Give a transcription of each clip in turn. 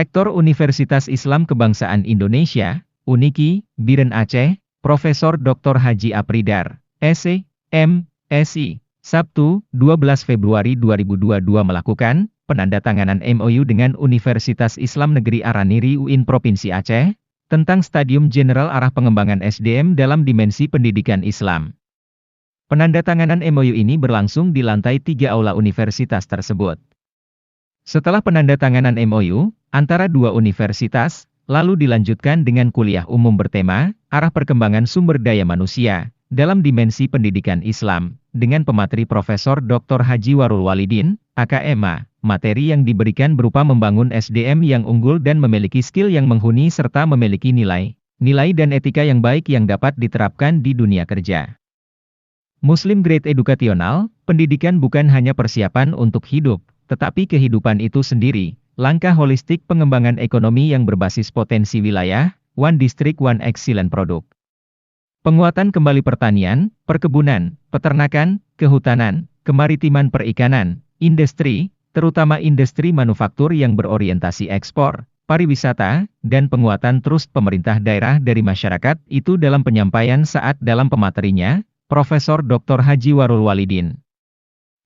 Rektor Universitas Islam Kebangsaan Indonesia, UNIKI, Biren Aceh, Profesor Dr. Haji Apridar, SE, M.Si., Sabtu, 12 Februari 2022 melakukan penandatanganan MOU dengan Universitas Islam Negeri Araniri UIN Provinsi Aceh, tentang Stadium General Arah Pengembangan SDM dalam Dimensi Pendidikan Islam. Penandatanganan MOU ini berlangsung di lantai 3 aula universitas tersebut. Setelah penandatanganan MOU antara dua universitas, lalu dilanjutkan dengan kuliah umum bertema Arah Perkembangan Sumber Daya Manusia dalam Dimensi Pendidikan Islam, dengan pemateri Profesor Dr. Haji Warul Walidin, AKMA. Materi yang diberikan berupa membangun SDM yang unggul dan memiliki skill yang menghuni serta memiliki nilai dan etika yang baik yang dapat diterapkan di dunia kerja. Muslim Grade Edukasional, pendidikan bukan hanya persiapan untuk hidup, tetapi kehidupan itu sendiri, langkah holistik pengembangan ekonomi yang berbasis potensi wilayah, One District One Excellent Product. Penguatan kembali pertanian, perkebunan, peternakan, kehutanan, kemaritiman perikanan, industri, terutama industri manufaktur yang berorientasi ekspor, pariwisata, dan penguatan terus pemerintah daerah dari masyarakat itu dalam penyampaian saat dalam pematerinya, Profesor Dr. Haji Warul Walidin.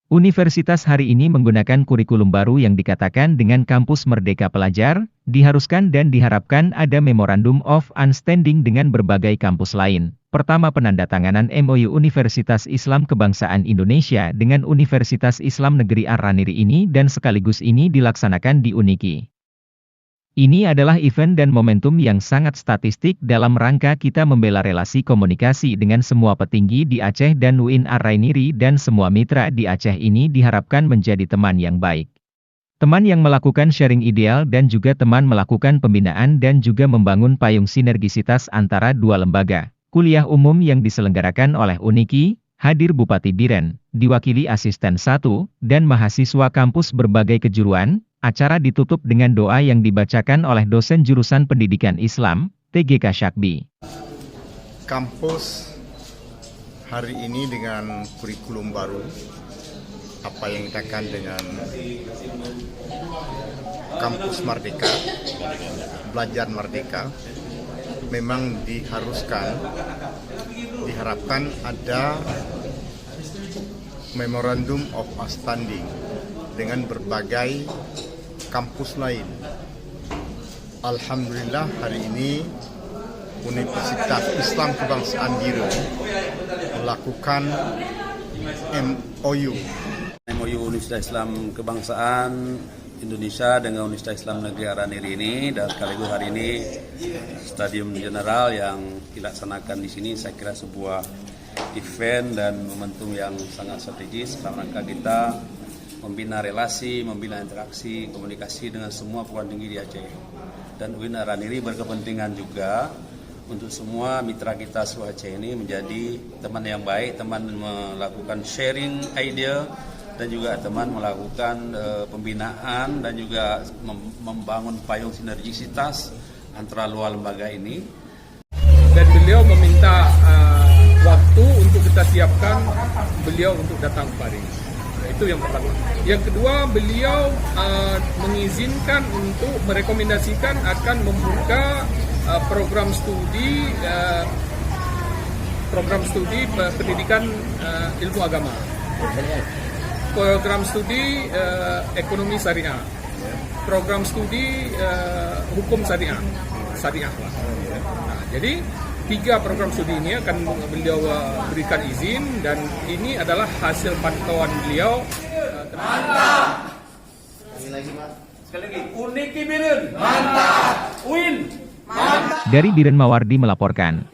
Universitas hari ini menggunakan kurikulum baru yang dikatakan dengan kampus Merdeka Pelajar, diharuskan dan diharapkan ada Memorandum of Understanding dengan berbagai kampus lain. Pertama penandatanganan MOU Universitas Islam Kebangsaan Indonesia dengan Universitas Islam Negeri Araniri ini dan sekaligus ini dilaksanakan di UNIKI. Ini adalah event dan momentum yang sangat statistik dalam rangka kita membela relasi komunikasi dengan semua petinggi di Aceh dan UIN Araniri dan semua mitra di Aceh ini diharapkan menjadi teman yang baik. Teman yang melakukan sharing ideal dan juga teman melakukan pembinaan dan juga membangun payung sinergisitas antara dua lembaga. Kuliah umum yang diselenggarakan oleh UNIKI, hadir Bupati Biren, diwakili asisten 1, dan mahasiswa kampus berbagai kejuruan. Acara ditutup dengan doa yang dibacakan oleh dosen jurusan Pendidikan Islam, TGK Syakbi. Kampus hari ini dengan kurikulum baru, apa yang dikatakan dengan Kampus Merdeka, Belajar Merdeka, memang diharapkan ada Memorandum of Understanding dengan berbagai kampus lain. Alhamdulillah hari ini Universitas Islam Kebangsaan Biren melakukan MOU Universitas Islam Kebangsaan Indonesia dengan Universitas Islam Negeri Araniri ini, dan sekaligus hari ini Stadium General yang dilaksanakan di sini, saya kira sebuah event dan momentum yang sangat strategis dalam rangka kita membina relasi, membina interaksi, komunikasi dengan semua perguruan tinggi di Aceh. Dan UIN Araniri berkepentingan juga untuk semua mitra kita seluruh Aceh ini menjadi teman yang baik, teman melakukan sharing idea, dan juga teman melakukan pembinaan dan juga membangun payung sinergisitas antara dua lembaga ini. Dan beliau meminta waktu untuk kita siapkan beliau untuk datang kemari. Itu yang pertama. Yang kedua, beliau mengizinkan untuk merekomendasikan akan membuka program studi pendidikan ilmu agama, program studi ekonomi syariah, program studi hukum syariah. Nah, jadi 3 program studi ini akan beliau berikan izin, dan ini adalah hasil pantauan beliau. Mantap! Sekali lagi, UNIKI Biren! Mantap! UIN! Mantap! Dari Biren Mawardi melaporkan.